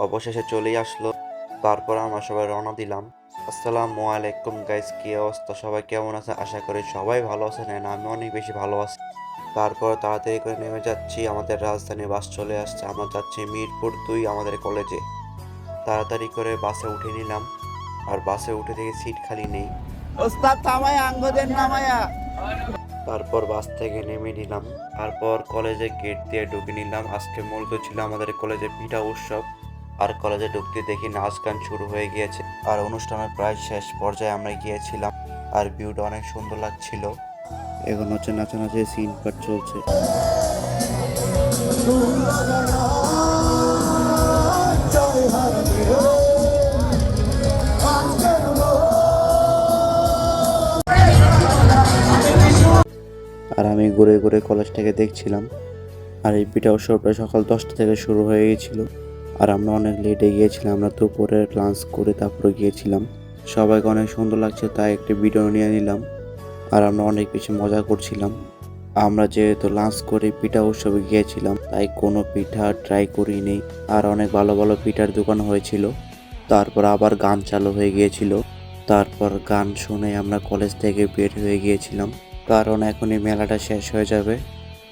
অবশেষে চলেই আসলো। তারপর আমরা সবাই রওনা দিলাম। আসসালামু আলাইকুম গাইস, কি অবস্থা? সবাই কেমন আছে? আশা করি সবাই ভালো আছেন। আমি অনেক বেশি ভালো আছি। তারপর তাড়াতাড়ি করে নেমে যাচ্ছি, আমাদের রাজধানী বাস চলে আসছে। আমরা যাচ্ছি মিরপুর 2 আমাদের কলেজে। তাড়াতাড়ি করে বাসে উঠে নিলাম, আর বাসে উঠে দেখি সিট খালি নেই। ওস্তাদ থামায়া আঙ্গদের নামায়া। তারপর বাস থেকে নেমে নিলাম, তারপর কলেজে গেট দিয়ে ঢুকে নিলাম। আজকে মূলত ছিল আমাদের কলেজে পিঠা উৎসব, আর কলেজে ঢুকতে দেখি নাচ গান শুরু হয়ে গিয়েছে। আর অনুষ্ঠানের প্রায় শেষ পর্যায়ে আমরা গিয়েছিলাম, আর ভিউটা অনেক সুন্দর লাগছিল। এখন হচ্ছে নাচানাচি সিন পার্ট চলছে। আর আমি ঘুরে ঘুরে কলেজটাকে দেখছিলাম। আর এই পিঠা উৎসবটা সকাল 10টা থেকে শুরু হয়ে গিয়েছিল, আর আমরা অনেক লেটে গিয়েছিলাম। আমরা দুপুরে লাঞ্চ করে তারপরে গিয়েছিলাম। সবাইকে অনেক সুন্দর লাগছে, তাই একটি ভিডিও নিয়ে নিলাম। আর আমরা অনেক বেশি মজা করছিলাম। আমরা যেহেতু লাঞ্চ করে পিঠা উৎসবে গিয়েছিলাম, তাই কোনো পিঠা ট্রাই করিনি। আর অনেক ভালো ভালো পিঠার দোকান হয়েছিল। তারপর আবার গান চালু হয়ে গিয়েছিল। তারপর গান শুনে আমরা কলেজ থেকে বের হয়ে গিয়েছিলাম, কারণ এখন এই মেলাটা শেষ হয়ে যাবে।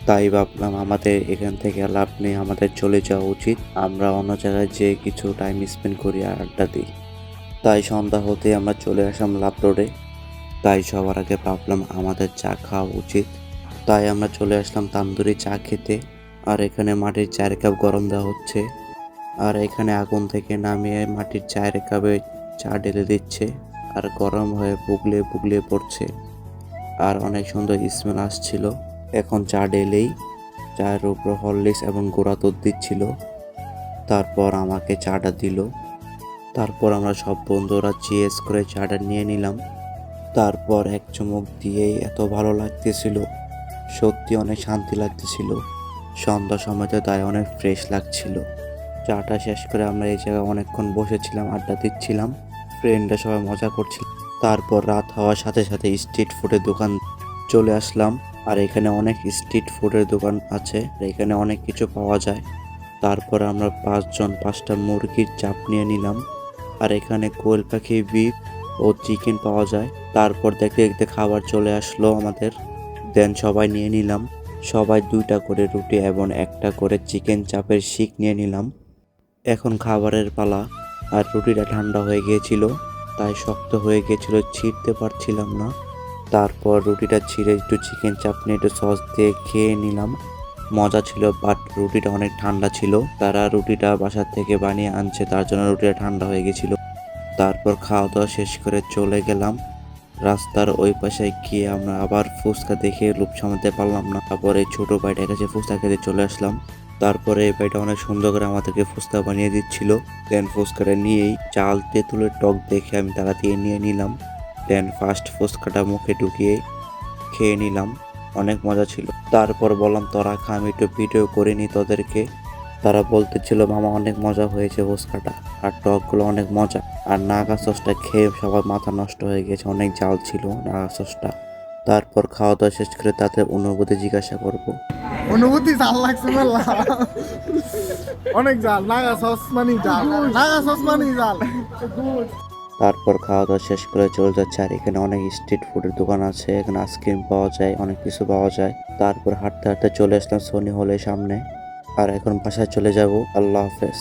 তাই ভাবলাম আমাদের এখান থেকে লাভ নেই, আমাদের চলে যাওয়া উচিত। আমরা অন্য জায়গায় যেয়ে কিছু টাইম স্পেন্ড করি আর আড্ডা দিই। তাই সন্ধ্যা হতে আমরা চলে আসলাম লাভ রোডে। তাই সবার আগে ভাবলাম আমাদের চা খাওয়া উচিত। তাই আমরা চলে আসলাম তান্দুরি চা খেতে। আর এখানে মাটির চায়ের কাপ গরম দেওয়া হচ্ছে, আর এখানে আগুন থেকে নামিয়ে মাটির চায়ের কাপে চা ঢেলে দিচ্ছে, আর গরম হয়ে বুগলে বুগলে পড়ছে। আর অনেক সুন্দর স্মেল আসছিল। এখন চা ঢেলেই চায়ের উপর হরলিক্স এবং গুঁড়া দুধ দিচ্ছিল। তারপর আমাকে চাটা দিল। তারপর আমরা সব বন্ধুরা চিয়েস করে চাটা নিয়ে নিলাম। তারপর এক চুমুক দিয়েই এত ভালো লাগতেছিল, সত্যি অনেক শান্তি লাগতেছিল। সন্ধ্যা সময়তে তাই অনেক ফ্রেশ লাগছিল। চাটা শেষ করে আমরা এই জায়গায় অনেকক্ষণ বসেছিলাম, আড্ডা দিচ্ছিলাম, ফ্রেন্ডরা সবাই মজা করছিল। তারপর রাত হওয়ার সাথে সাথে স্ট্রিট ফুডের দোকান চলে আসলাম। আর এখানে অনেক স্ট্রিট ফুডের দোকান আছে, এখানে অনেক কিছু পাওয়া যায়। তারপর আমরা 5 জন 5টা মুরগির চাপ নিয়ে নিলাম। আর এখানে কোয়েল পাখি, বিফ ও চিকেন পাওয়া যায়। তারপর দেখতে দেখতে খাবার চলে আসলো আমাদের। দেন সবাই নিয়ে নিলাম। সবাই 2টা করে রুটি এবং একটা করে চিকেন চাপের শিক নিয়ে নিলাম। এখন খাবারের পালা। আর রুটিটা ঠান্ডা হয়ে গিয়েছিল, তাই শক্ত হয়ে গিয়েছিল, ছিঁড়তে পারছিলাম না। তারপর রুটিটা ছিঁড়ে একটু চিকেন চাটনি একটু সস দিয়ে খেয়ে নিলাম। মজা ছিল, বাট রুটিটা অনেক ঠান্ডা ছিল। তারা রুটিটা বাসার থেকে বানিয়ে আনছে, তার জন্য রুটিটা ঠান্ডা হয়ে গেছিল। তারপর খাওয়া দাওয়া শেষ করে চলে গেলাম। রাস্তার ওই পাশে গিয়ে আমরা আবার ফুচকা দেখে লোভ সামলাতে পারলাম না। তারপর এই ছোট ভাইটার কাছে ফুচকা খেতে চলে আসলাম। তারপরে এই ভাইটা অনেক সুন্দর করে আমাদেরকে ফুচকা বানিয়ে দিচ্ছিল। দেন ফুচকাটা নিয়েই চাল তেঁতুলের টক দেখে আমি তারা দিয়ে নিয়ে নিলাম। দেন ফার্স্ট ফুচকাটা মুখে ঢুকিয়ে খেয়ে নিলাম। অনেক মজা ছিল। তারপর বললাম তোরা খা, আমি একটু ভিডিও করে নিই তোদেরকে। তারা বলতেছিল মামা অনেক মজা হয়েছে ফুচকাটা, আর টকগুলো অনেক মজা। আর নাগা সসটা খেয়ে সবার মাথা নষ্ট হয়ে গেছে, অনেক জাল ছিল নাগা সসটা। তারপর খাওয়া দাওয়া শেষ করে তাদের অনুভূতি জিজ্ঞাসা করব। অনুভূতি জাল লাগছে মেলা, অনেক জাল। নাগা সস মানি জাল, নাগা সস মানি জাল। তারপর খাওয়া দাওয়া শেষ করে চলে যাচ্ছে। আর এখানে অনেক স্ট্রিট ফুডের দোকান আছে, এখানে আইসক্রিম পাওয়া যায়, অনেক কিছু পাওয়া যায়। তারপর হাঁটতে হাঁটতে চলে আসলাম সোনি হলের সামনে। আর এখন বাসায় চলে যাব। আল্লাহ হাফেজ।